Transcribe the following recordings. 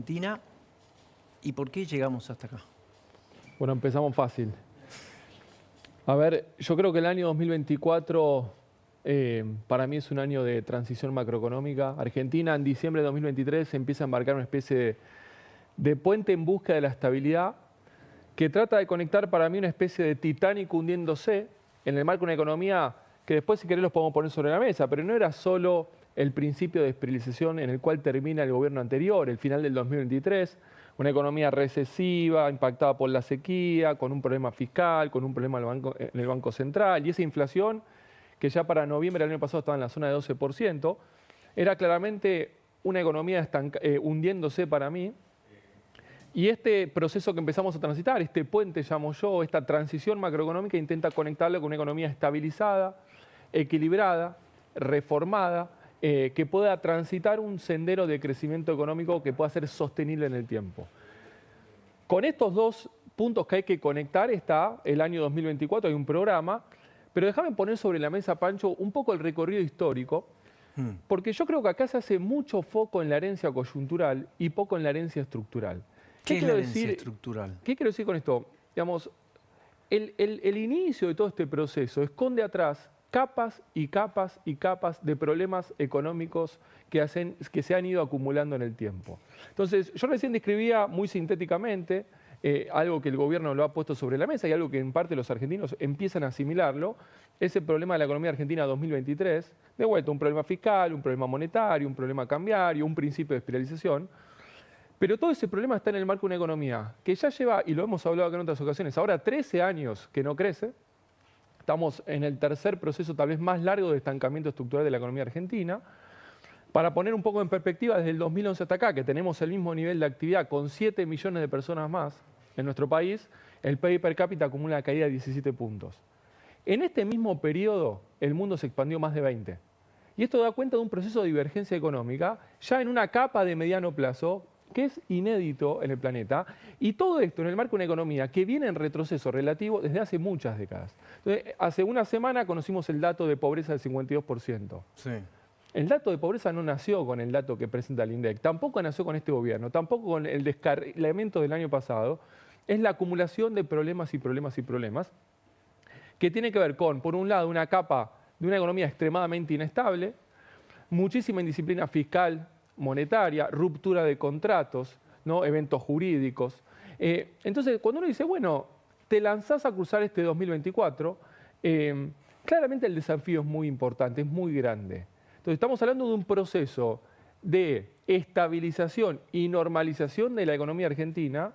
Argentina y por qué llegamos hasta acá. Bueno, empezamos fácil. A ver, yo creo que el año 2024 para mí es un año de transición macroeconómica. Argentina en diciembre de 2023 empieza a embarcar una especie de puente en busca de la estabilidad que trata de conectar para mí una especie de Titanic hundiéndose en el marco de una economía que después si querés los podemos poner sobre la mesa, pero no era solo el principio de desprivatización en el cual termina el gobierno anterior, el final del 2023, una economía recesiva, impactada por la sequía, con un problema fiscal, con un problema en el Banco Central, y esa inflación, que ya para noviembre del año pasado estaba en la zona de 12%, era claramente una economía hundiéndose para mí. Y este proceso que empezamos a transitar, este puente llamo yo, esta transición macroeconómica, intenta conectarlo con una economía estabilizada, equilibrada, reformada, que pueda transitar un sendero de crecimiento económico que pueda ser sostenible en el tiempo. Con estos dos puntos que hay que conectar está el año 2024, hay un programa, pero déjame poner sobre la mesa, Pancho, un poco el recorrido histórico, porque yo creo que acá se hace mucho foco en la herencia coyuntural y poco en la herencia estructural. ¿Qué es la herencia estructural? ¿Qué quiero decir con esto? Digamos, el inicio de todo este proceso esconde atrás capas y capas y capas de problemas económicos que se han ido acumulando en el tiempo. Entonces, yo recién describía muy sintéticamente algo que el gobierno lo ha puesto sobre la mesa y algo que en parte los argentinos empiezan a asimilarlo, ese problema de la economía argentina 2023, de vuelta un problema fiscal, un problema monetario, un problema cambiario, un principio de espiralización. Pero todo ese problema está en el marco de una economía que ya lleva, y lo hemos hablado acá en otras ocasiones, ahora 13 años que no crece. Estamos en el tercer proceso tal vez más largo de estancamiento estructural de la economía argentina. Para poner un poco en perspectiva, desde el 2011 hasta acá, que tenemos el mismo nivel de actividad con 7 millones de personas más en nuestro país, el PIB per cápita acumula una caída de 17 puntos. En este mismo periodo, el mundo se expandió más de 20. Y esto da cuenta de un proceso de divergencia económica, ya en una capa de mediano plazo, que es inédito en el planeta, y todo esto en el marco de una economía que viene en retroceso relativo desde hace muchas décadas. Entonces, hace una semana conocimos el dato de pobreza del 52%. Sí. El dato de pobreza no nació con el dato que presenta el INDEC, tampoco nació con este gobierno, tampoco con el descarrilamiento del año pasado. Es la acumulación de problemas y problemas y problemas que tiene que ver con, por un lado, una capa de una economía extremadamente inestable, muchísima indisciplina fiscal, monetaria, ruptura de contratos, ¿no? Eventos jurídicos. Entonces, cuando uno dice, bueno, te lanzás a cruzar este 2024, claramente el desafío es muy importante, es muy grande. Entonces, estamos hablando de un proceso de estabilización y normalización de la economía argentina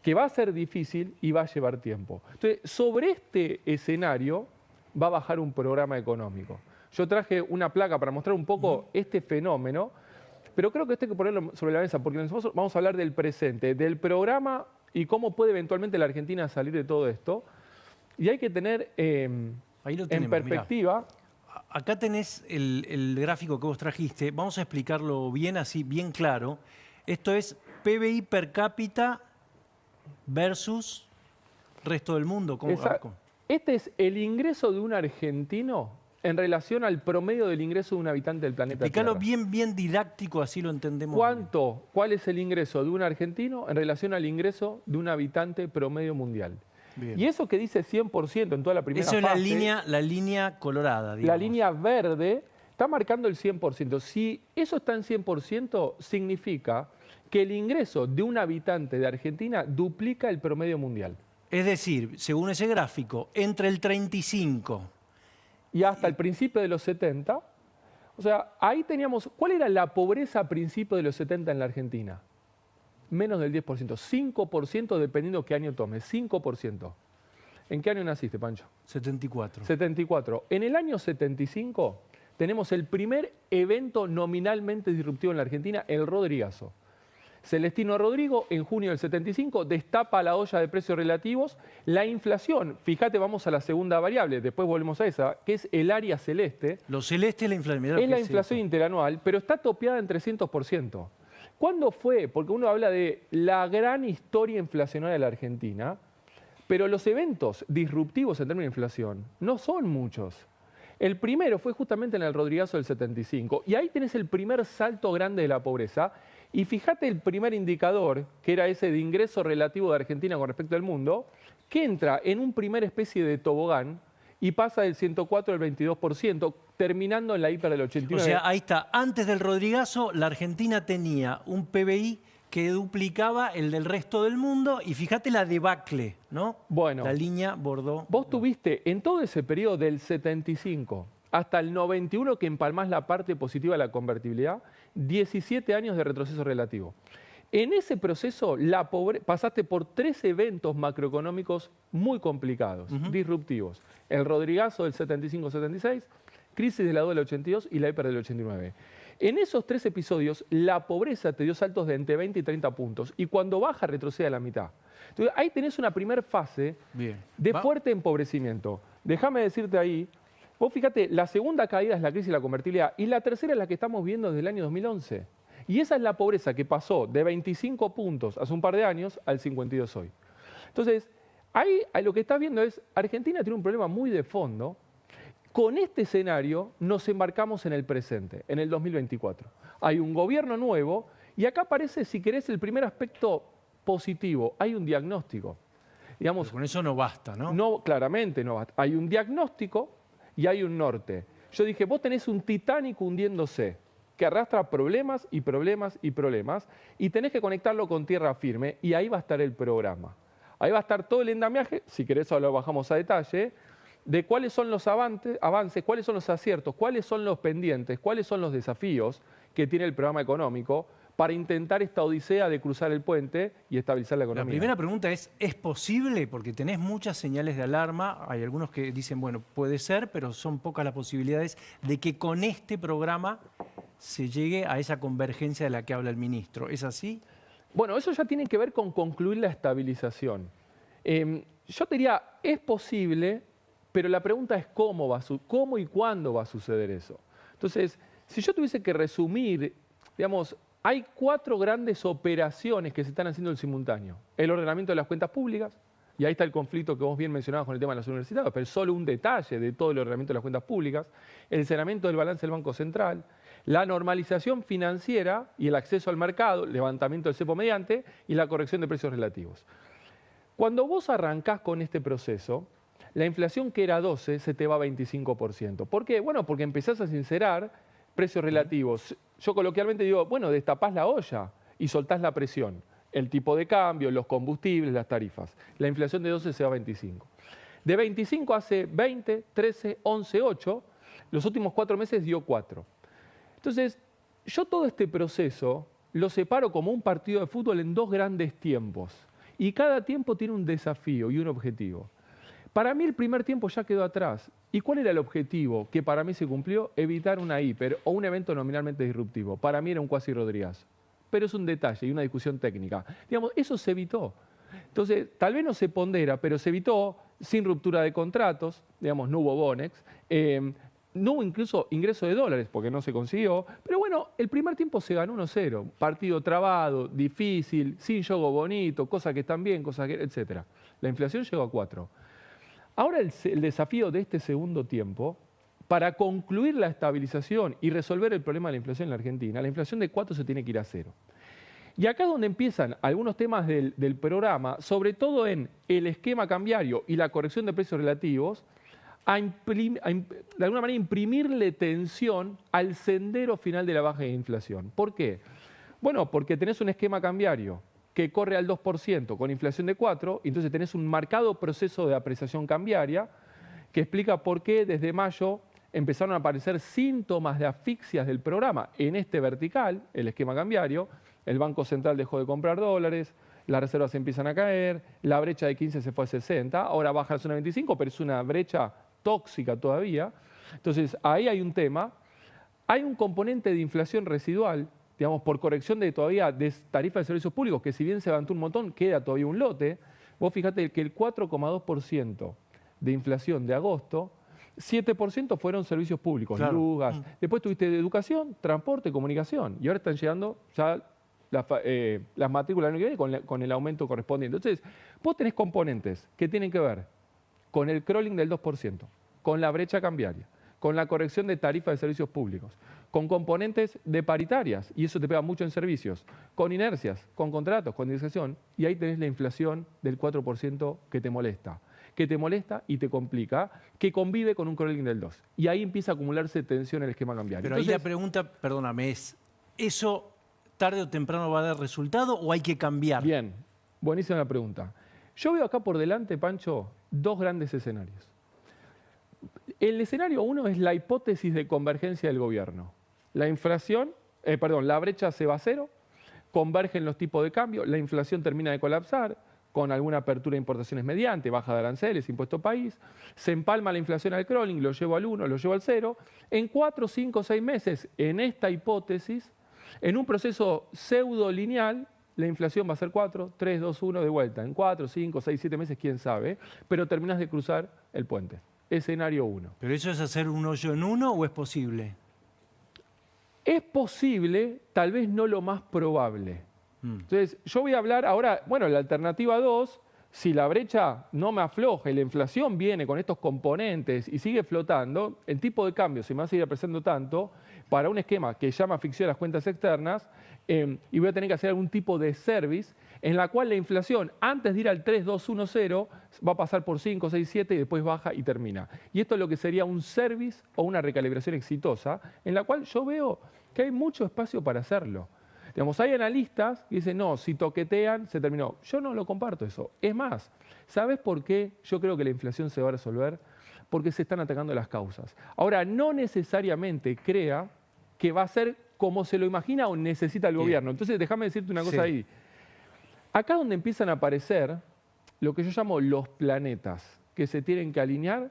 que va a ser difícil y va a llevar tiempo. Entonces, sobre este escenario va a bajar un programa económico. Yo traje una placa para mostrar un poco este fenómeno, pero creo que esto hay que ponerlo sobre la mesa, porque nosotros vamos a hablar del presente, del programa y cómo puede eventualmente la Argentina salir de todo esto. Y hay que tener Ahí lo tenemos, en perspectiva... Mirá. Acá tenés el gráfico que vos trajiste. Vamos a explicarlo bien así, bien claro. Esto es PBI per cápita versus resto del mundo. Este es el ingreso de un argentino en relación al promedio del ingreso de un habitante del planeta Tierra. Explícalo bien didáctico, así lo entendemos. ¿Cuál es el ingreso de un argentino en relación al ingreso de un habitante promedio mundial? Bien. Y eso que dice 100% en toda la primera fase... Eso es la línea colorada, digamos. La línea verde está marcando el 100%. Si eso está en 100%, significa que el ingreso de un habitante de Argentina duplica el promedio mundial. Es decir, según ese gráfico, entre el 35... y hasta el principio de los 70, o sea, ahí teníamos... ¿Cuál era la pobreza a principios de los 70 en la Argentina? Menos del 10%, 5% dependiendo qué año tomes, 5%. ¿En qué año naciste, Pancho? 74. 74. En el año 75 tenemos el primer evento nominalmente disruptivo en la Argentina, el Rodrigazo. Celestino Rodrigo, en junio del 75, destapa la olla de precios relativos. La inflación, fíjate, vamos a la segunda variable, después volvemos a esa, que es el área celeste. Lo celeste es la inflación. Es la inflación interanual, pero está topeada en 300%. ¿Cuándo fue? Porque uno habla de la gran historia inflacionaria de la Argentina, pero los eventos disruptivos en términos de inflación no son muchos. El primero fue justamente en el Rodrigazo del 75, y ahí tenés el primer salto grande de la pobreza, Y fíjate el primer indicador, que era ese de ingreso relativo de Argentina con respecto al mundo, que entra en un primer especie de tobogán y pasa del 104 al 22%, terminando en la hiper del 89. O sea, ahí está. Antes del Rodrigazo, la Argentina tenía un PBI que duplicaba el del resto del mundo y fíjate la debacle, ¿no? Bueno, la línea Bordeaux. vos tuviste en todo ese periodo del 75 hasta el 91 que empalmás la parte positiva de la convertibilidad, 17 años de retroceso relativo. En ese proceso pasaste por 3 eventos macroeconómicos muy complicados, disruptivos. El Rodrigazo del 75-76, crisis de la deuda del 82 y la hiper del 89. En esos 3 episodios, la pobreza te dio saltos de entre 20 y 30 puntos y cuando baja retrocede a la mitad. Entonces, ahí tenés una primera fase de fuerte empobrecimiento. Déjame decirte ahí, vos fíjate, la segunda caída es la crisis de la convertibilidad y la tercera es la que estamos viendo desde el año 2011. Y esa es la pobreza que pasó de 25 puntos hace un par de años al 52 hoy. Entonces, ahí lo que estás viendo es, Argentina tiene un problema muy de fondo. Con este escenario nos embarcamos en el presente, en el 2024. Hay un gobierno nuevo y acá aparece, si querés, el primer aspecto positivo. Hay un diagnóstico. Digamos, pero con eso no basta, ¿no? No, claramente no basta. Hay un diagnóstico y hay un norte. Yo dije, vos tenés un Titanic hundiéndose, que arrastra problemas y problemas y problemas, y tenés que conectarlo con tierra firme, y ahí va a estar el programa. Ahí va a estar todo el endamiaje, si querés ahora lo bajamos a detalle, de cuáles son los avances, cuáles son los aciertos, cuáles son los pendientes, cuáles son los desafíos que tiene el programa económico para intentar esta odisea de cruzar el puente y estabilizar la economía. La primera pregunta ¿es posible? Porque tenés muchas señales de alarma. Hay algunos que dicen, bueno, puede ser, pero son pocas las posibilidades de que con este programa se llegue a esa convergencia de la que habla el ministro. ¿Es así? Bueno, eso ya tiene que ver con concluir la estabilización. Yo te diría, es posible, pero la pregunta es cómo y cuándo va a suceder eso. Entonces, si yo tuviese que resumir, digamos, hay 4 grandes operaciones que se están haciendo en simultáneo. El ordenamiento de las cuentas públicas, y ahí está el conflicto que vos bien mencionabas con el tema de las universidades, pero es solo un detalle de todo el ordenamiento de las cuentas públicas, el saneamiento del balance del Banco Central, la normalización financiera y el acceso al mercado, levantamiento del cepo mediante y la corrección de precios relativos. Cuando vos arrancás con este proceso, la inflación que era 12 se te va a 25%. ¿Por qué? Bueno, porque empezás a sincerar precios relativos. Yo coloquialmente digo, bueno, destapás la olla y soltás la presión. El tipo de cambio, los combustibles, las tarifas. La inflación de 12 se va a 25. De 25 hace 20, 13, 11, 8. Los últimos 4 meses dio 4. Entonces, yo todo este proceso lo separo como un partido de fútbol en 2 grandes tiempos. Y cada tiempo tiene un desafío y un objetivo. Para mí el primer tiempo ya quedó atrás. ¿Y cuál era el objetivo que para mí se cumplió? Evitar una hiper o un evento nominalmente disruptivo. Para mí era un cuasi Rodrigazo. Pero es un detalle y una discusión técnica. Digamos, eso se evitó. Entonces, tal vez no se pondera, pero se evitó sin ruptura de contratos. Digamos, no hubo Bonex. No hubo incluso ingreso de dólares porque no se consiguió. Pero bueno, el primer tiempo se ganó 1-0. Partido trabado, difícil, sin juego bonito, cosas que están bien, cosas que, etc. La inflación llegó a 4. Ahora el desafío de este segundo tiempo, para concluir la estabilización y resolver el problema de la inflación en la Argentina, la inflación de 4 se tiene que ir a 0. Y acá es donde empiezan algunos temas del programa, sobre todo en el esquema cambiario y la corrección de precios relativos, de alguna manera imprimirle tensión al sendero final de la baja de inflación. ¿Por qué? Bueno, porque tenés un esquema cambiario que corre al 2% con inflación de 4, y entonces tenés un marcado proceso de apreciación cambiaria que explica por qué desde mayo empezaron a aparecer síntomas de asfixias del programa. En este vertical, el esquema cambiario, el Banco Central dejó de comprar dólares, las reservas empiezan a caer, la brecha de 15 se fue a 60, ahora baja a la zona 25, pero es una brecha tóxica todavía. Entonces, ahí hay un tema. Hay un componente de inflación residual, digamos, por corrección de todavía de tarifa de servicios públicos, que si bien se levantó un montón, queda todavía un lote. Vos fíjate que el 4,2% de inflación de agosto, 7% fueron servicios públicos, claro. luz, gas. Después tuviste de educación, transporte, comunicación. Y ahora están llegando ya las matrículas del año que viene con el aumento correspondiente. Entonces, vos tenés componentes que tienen que ver con el crawling del 2%, con la brecha cambiaria, con la corrección de tarifas de servicios públicos, con componentes de paritarias, y eso te pega mucho en servicios, con inercias, con contratos, con indexación, y ahí tenés la inflación del 4% que te molesta y te complica, que convive con un crawling del 2. Y ahí empieza a acumularse tensión en el esquema cambiario. Pero Entonces, ahí la pregunta, perdóname, es, ¿eso tarde o temprano va a dar resultado o hay que cambiar? bien, buenísima la pregunta. Yo veo acá por delante, Pancho, dos grandes escenarios. El escenario 1 es la hipótesis de convergencia del gobierno. La brecha se va a cero, convergen los tipos de cambio, la inflación termina de colapsar, con alguna apertura de importaciones mediante, baja de aranceles, impuesto país, se empalma la inflación al crawling, lo llevo al 1, lo llevo al 0. En 4, 5, 6 meses, en esta hipótesis, en un proceso pseudo lineal, la inflación va a ser 4, 3, 2, 1 de vuelta. En 4, 5, 6, 7 meses, quién sabe, pero terminas de cruzar el puente. Escenario 1. ¿Pero eso es hacer un hoyo en uno o es posible? Es posible, tal vez no lo más probable. Entonces, yo voy a hablar ahora, bueno, la alternativa 2, si la brecha no me afloja y la inflación viene con estos componentes y sigue flotando, el tipo de cambio se me va a seguir apreciando tanto para un esquema que llama ficción a las cuentas externas y voy a tener que hacer algún tipo de service en la cual la inflación, antes de ir al 3, 2, 1, 0, va a pasar por 5, 6, 7 y después baja y termina. Y esto es lo que sería un service o una recalibración exitosa, en la cual yo veo que hay mucho espacio para hacerlo. Digamos, hay analistas que dicen, no, si toquetean, se terminó. Yo no lo comparto eso. Es más, ¿sabes por qué yo creo que la inflación se va a resolver? Porque se están atacando las causas. Ahora, no necesariamente crea que va a ser como se lo imagina o necesita el gobierno. Entonces, déjame decirte una cosa ahí. Acá donde empiezan a aparecer lo que yo llamo los planetas que se tienen que alinear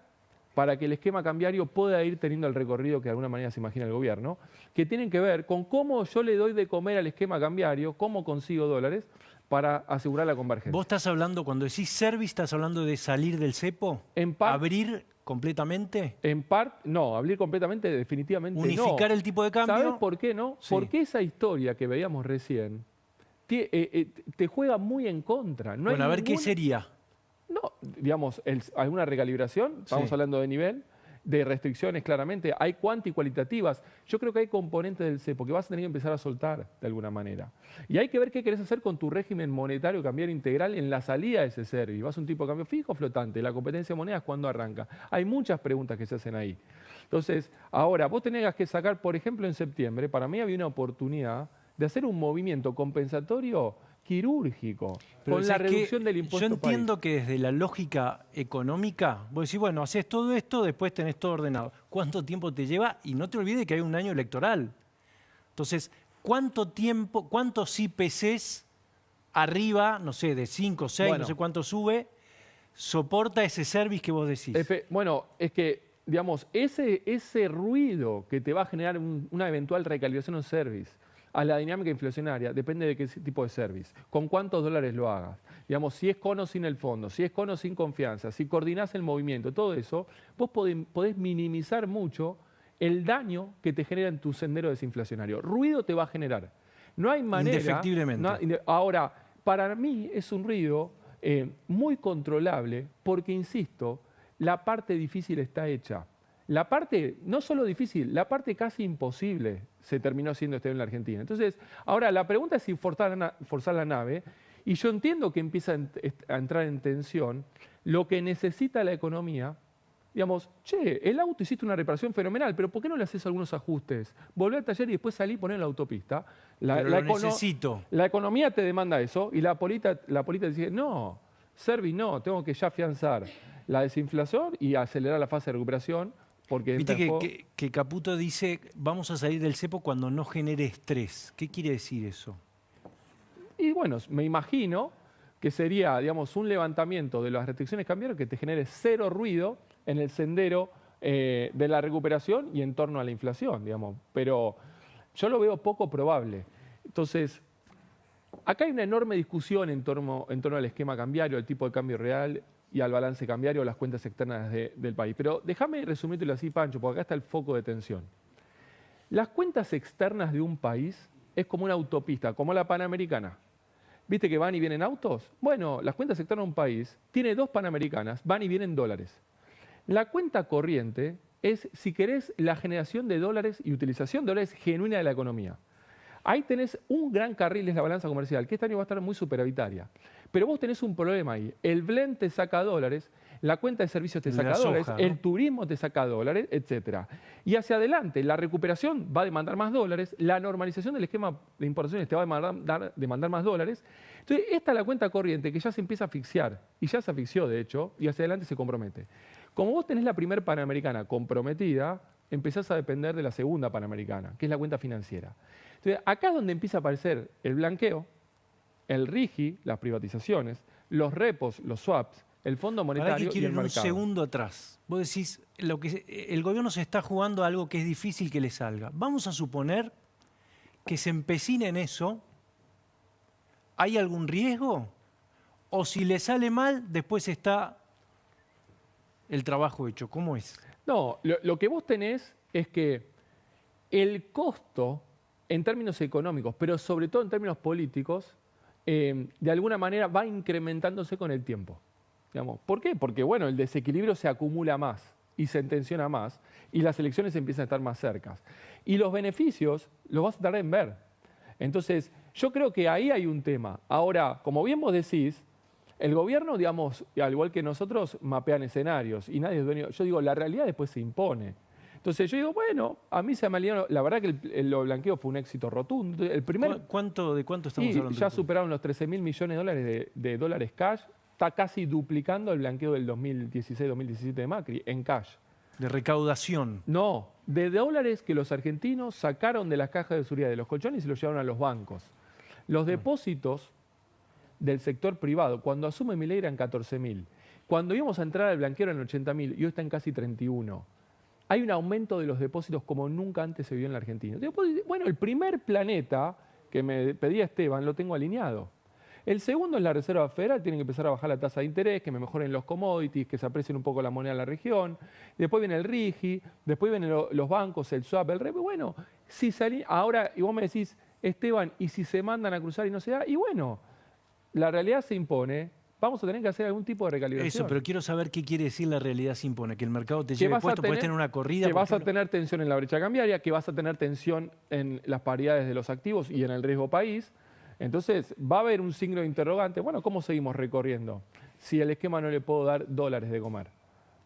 para que el esquema cambiario pueda ir teniendo el recorrido que de alguna manera se imagina el gobierno, que tienen que ver con cómo yo le doy de comer al esquema cambiario, cómo consigo dólares para asegurar la convergencia. ¿Vos estás hablando, cuando decís service, estás hablando de salir del cepo? ¿Abrir completamente? En parte, no, abrir completamente definitivamente no. ¿Unificar el tipo de cambio? ¿Sabes por qué no? Sí. Porque esa historia que veíamos recién te juega muy en contra. No bueno, hay a ver qué sería. No, digamos, alguna recalibración, estamos hablando de nivel, de restricciones claramente, hay cuanti y cualitativas. Yo creo que hay componentes del cepo que vas a tener que empezar a soltar de alguna manera. Y hay que ver qué querés hacer con tu régimen monetario cambiario integral en la salida de ese service. ¿Vas a un tipo de cambio fijo o flotante? ¿La competencia de monedas cuándo arranca? Hay muchas preguntas que se hacen ahí. Entonces, ahora, vos tenés que sacar, por ejemplo, en septiembre, para mí había una oportunidad de hacer un movimiento compensatorio quirúrgico, pero con la reducción del impuesto. Yo entiendo que desde la lógica económica, vos decís, bueno, haces todo esto, después tenés todo ordenado. ¿Cuánto tiempo te lleva? Y no te olvides que hay un año electoral. Entonces, ¿cuánto tiempo, cuántos IPCs arriba, no sé, de 5, 6, no sé cuánto sube, soporta ese service que vos decís? Bueno, es que, digamos, ese ruido que te va a generar una eventual recalibración o service a la dinámica inflacionaria depende de qué tipo de service, con cuántos dólares lo hagas. Digamos, si es con o sin el fondo, si es con o sin confianza, si coordinás el movimiento, todo eso, vos podés minimizar mucho el daño que te genera en tu sendero desinflacionario. Ruido te va a generar. No hay manera... Indefectiblemente. Ahora, para mí es un ruido muy controlable porque, insisto, la parte difícil está hecha. La parte, no solo difícil, la parte casi imposible se terminó haciendo este año en la Argentina. Entonces, ahora la pregunta es si forzar la nave, y yo entiendo que empieza a entrar en tensión lo que necesita la economía. Digamos, che, el auto hiciste una reparación fenomenal, pero ¿por qué no le haces algunos ajustes? Volver al taller y después salir y poner en la autopista. Necesito. La economía te demanda eso y la política dice, no, service no, tengo que ya afianzar la desinflación y acelerar la fase de recuperación. Porque viste que Caputo dice, vamos a salir del cepo cuando no genere estrés. ¿Qué quiere decir eso? Y bueno, me imagino que sería, digamos, un levantamiento de las restricciones cambiarias que te genere cero ruido en el sendero de la recuperación y en torno a la inflación, digamos. Pero yo lo veo poco probable. Entonces, acá hay una enorme discusión en torno al esquema cambiario, al tipo de cambio real y al balance cambiario o las cuentas externas del país. Pero déjame resumírtelo así, Pancho, porque acá está el foco de tensión. Las cuentas externas de un país es como una autopista, como la Panamericana. ¿Viste que van y vienen autos? Bueno, las cuentas externas de un país tiene 2 Panamericanas, van y vienen dólares. La cuenta corriente es, si querés, la generación de dólares y utilización de dólares genuina de la economía. Ahí tenés un gran carril, es la balanza comercial, que este año va a estar muy superavitaria. Pero vos tenés un problema ahí. El blend te saca dólares, la cuenta de servicios te saca dólares, soja, ¿no? el turismo te saca dólares, etc. Y hacia adelante, la recuperación va a demandar más dólares, la normalización del esquema de importaciones te va a demandar más dólares. Entonces, esta es la cuenta corriente que ya se empieza a asfixiar, y ya se asfixió, de hecho, y hacia adelante se compromete. Como vos tenés la primera Panamericana comprometida, empezás a depender de la segunda Panamericana, que es la cuenta financiera. Entonces, acá es donde empieza a aparecer el blanqueo, el RIGI, las privatizaciones, los repos, los swaps, el Fondo Monetario y el mercado. Un segundo atrás. Vos decís, el gobierno se está jugando a algo que es difícil que le salga. Vamos a suponer que se empecine en eso. ¿Hay algún riesgo? O si le sale mal, después está el trabajo hecho. ¿Cómo es? No, lo que vos tenés es que el costo en términos económicos, pero sobre todo en términos políticos, de alguna manera va incrementándose con el tiempo. Digamos, ¿por qué? Porque bueno, el desequilibrio se acumula más y se tensiona más y las elecciones empiezan a estar más cercas. Y los beneficios los vas a tardar en ver. Entonces, yo creo que ahí hay un tema. Ahora, como bien vos decís, el gobierno, digamos, al igual que nosotros, mapean escenarios y nadie es dueño. Yo digo, la realidad después se impone. Entonces yo digo, bueno, a mí se me alinearon, la verdad que el blanqueo fue un éxito rotundo. El primer, ¿De cuánto estamos hablando? Ya superaron los 13.000 millones de dólares de dólares cash. Está casi duplicando el blanqueo del 2016-2017 de Macri en cash. De recaudación. No, de dólares que los argentinos sacaron de las cajas de seguridad de los colchones y se los llevaron a los bancos. Los depósitos del sector privado, cuando asume Milei eran 14.000. Cuando íbamos a entrar al blanqueo eran 80.000 y hoy está en casi 31. Hay un aumento de los depósitos como nunca antes se vio en la Argentina. Bueno, el primer planeta que me pedía Esteban lo tengo alineado. El segundo es la Reserva Federal, tiene que empezar a bajar la tasa de interés, que me mejoren los commodities, que se aprecien un poco la moneda de la región. Después viene el RIGI, después vienen los bancos, el swap, el repo. Bueno, si ahora, y vos me decís, Esteban, ¿y si se mandan a cruzar y no se da? Y bueno, la realidad se impone. Vamos a tener que hacer algún tipo de recalibración. Eso, pero quiero saber qué quiere decir la realidad se impone. Que el mercado te lleve puesto, puedes tener una corrida. Que vas a tener tensión en la brecha cambiaria, que vas a tener tensión en las paridades de los activos y en el riesgo país. Entonces, va a haber un signo de interrogante. Bueno, ¿cómo seguimos recorriendo? Si el esquema no le puedo dar dólares de comer.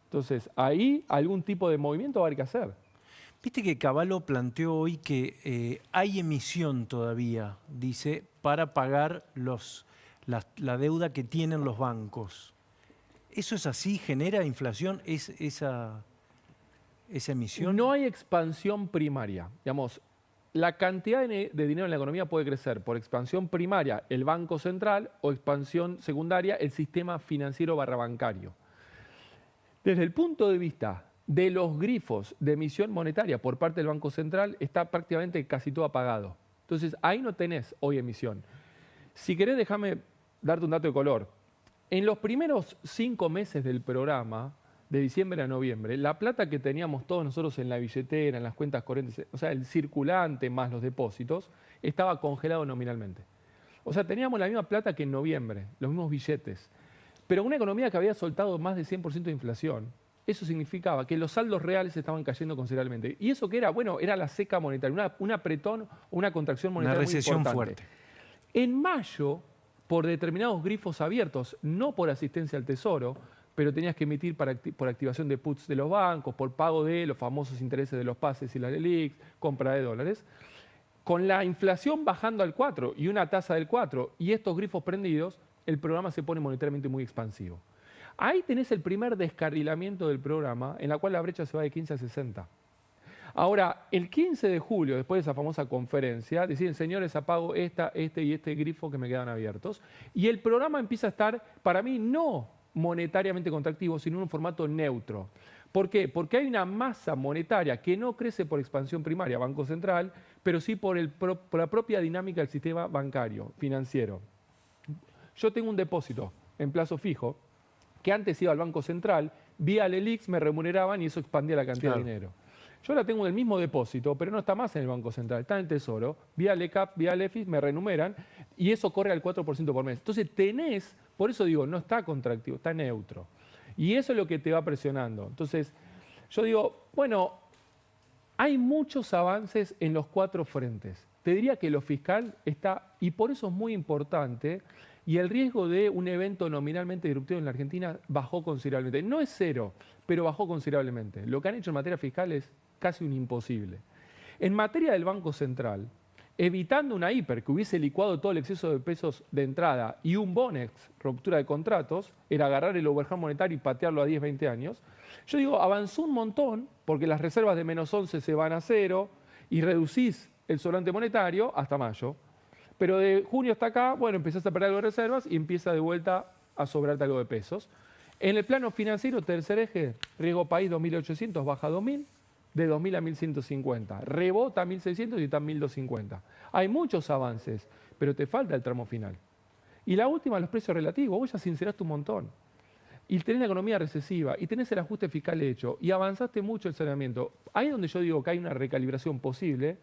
Entonces, ahí algún tipo de movimiento va a haber que hacer. Viste que Cavallo planteó hoy que hay emisión todavía, dice, para pagar la deuda que tienen los bancos. ¿Eso es así? ¿Genera inflación esa emisión? No hay expansión primaria. Digamos, la cantidad de dinero en la economía puede crecer por expansión primaria, el Banco Central, o expansión secundaria, el sistema financiero bancario. Desde el punto de vista de los grifos de emisión monetaria por parte del Banco Central, está prácticamente casi todo apagado. Entonces, ahí no tenés hoy emisión. Si querés, déjame darte un dato de color. En los primeros 5 meses del programa, de diciembre a noviembre, la plata que teníamos todos nosotros en la billetera, en las cuentas corrientes, o sea, el circulante más los depósitos, estaba congelado nominalmente. O sea, teníamos la misma plata que en noviembre, los mismos billetes. Pero una economía que había soltado más de 100% de inflación, eso significaba que los saldos reales estaban cayendo considerablemente. ¿Y eso qué era? Bueno, era la seca monetaria, un apretón, una contracción monetaria muy importante. Una recesión fuerte. En mayo, por determinados grifos abiertos, no por asistencia al Tesoro, pero tenías que emitir por activación de puts de los bancos, por pago de los famosos intereses de los pases y las LELIQs, compra de dólares. Con la inflación bajando al 4 y una tasa del 4 y estos grifos prendidos, el programa se pone monetariamente muy expansivo. Ahí tenés el primer descarrilamiento del programa, en la cual la brecha se va de 15 a 60. Ahora, el 15 de julio, después de esa famosa conferencia, deciden, señores, apago este y este grifo que me quedan abiertos. Y el programa empieza a estar, para mí, no monetariamente contractivo, sino en un formato neutro. ¿Por qué? Porque hay una masa monetaria que no crece por expansión primaria, Banco Central, pero sí por la propia dinámica del sistema bancario, financiero. Yo tengo un depósito en plazo fijo, que antes iba al Banco Central, vía LELIQs me remuneraban y eso expandía la cantidad de dinero. Yo ahora tengo el mismo depósito, pero no está más en el Banco Central, está en el Tesoro, vía LECAP, vía LEFIS, me renumeran y eso corre al 4% por mes. Entonces tenés, por eso digo, no está contractivo, está neutro. Y eso es lo que te va presionando. Entonces, Yo digo, bueno, hay muchos avances en los 4 frentes. Te diría que lo fiscal está, y por eso es muy importante, y el riesgo de un evento nominalmente disruptivo en la Argentina bajó considerablemente. No es cero, pero bajó considerablemente. Lo que han hecho en materia fiscal es casi un imposible. En materia del Banco Central, evitando una hiper que hubiese licuado todo el exceso de pesos de entrada y un Bonex, ruptura de contratos, era agarrar el overhang monetario y patearlo a 10, 20 años. Yo digo, avanzó un montón porque las reservas de -11 se van a 0 y reducís el sobrante monetario hasta mayo. Pero de junio hasta acá, bueno, empezás a perder algo de reservas y empieza de vuelta a sobrarte algo de pesos. En el plano financiero, tercer eje, riesgo país 2.800 baja a 2.000, de 2.000 a 1.150. Rebota a 1.600 y está a 1.250. Hay muchos avances, pero te falta el tramo final. Y la última, los precios relativos. Vos ya sinceraste un montón. Y tenés la economía recesiva, y tenés el ajuste fiscal hecho, y avanzaste mucho el saneamiento. Ahí es donde yo digo que hay una recalibración posible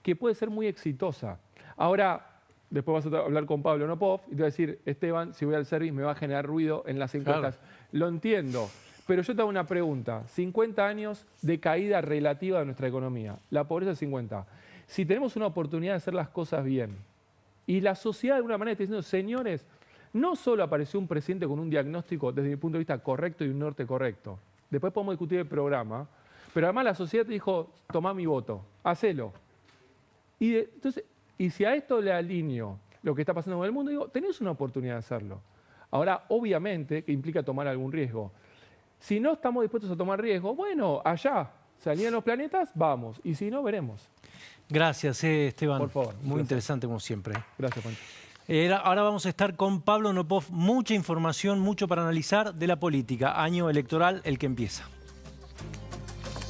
que puede ser muy exitosa. Ahora, después vas a hablar con Pablo Nopov y te va a decir, Esteban, si voy al service me va a generar ruido en las encuestas. Claro. Lo entiendo, pero yo te hago una pregunta. 50 años de caída relativa de nuestra economía. La pobreza es 50. Si tenemos una oportunidad de hacer las cosas bien, y la sociedad de alguna manera está diciendo, señores, no solo apareció un presidente con un diagnóstico desde mi punto de vista correcto y un norte correcto. Después podemos discutir el programa, pero además la sociedad te dijo, tomá mi voto, hacelo. Entonces, y si a esto le alineo lo que está pasando en el mundo, digo, tenés una oportunidad de hacerlo. Ahora, obviamente, que implica tomar algún riesgo. Si no estamos dispuestos a tomar riesgo, bueno, allá, se alinean los planetas, vamos. Y si no, veremos. Gracias, Esteban. Por favor. Muy interesante, como siempre. Gracias, Pancho. Ahora vamos a estar con Pablo Nopov. Mucha información, mucho para analizar de la política. Año electoral, el que empieza.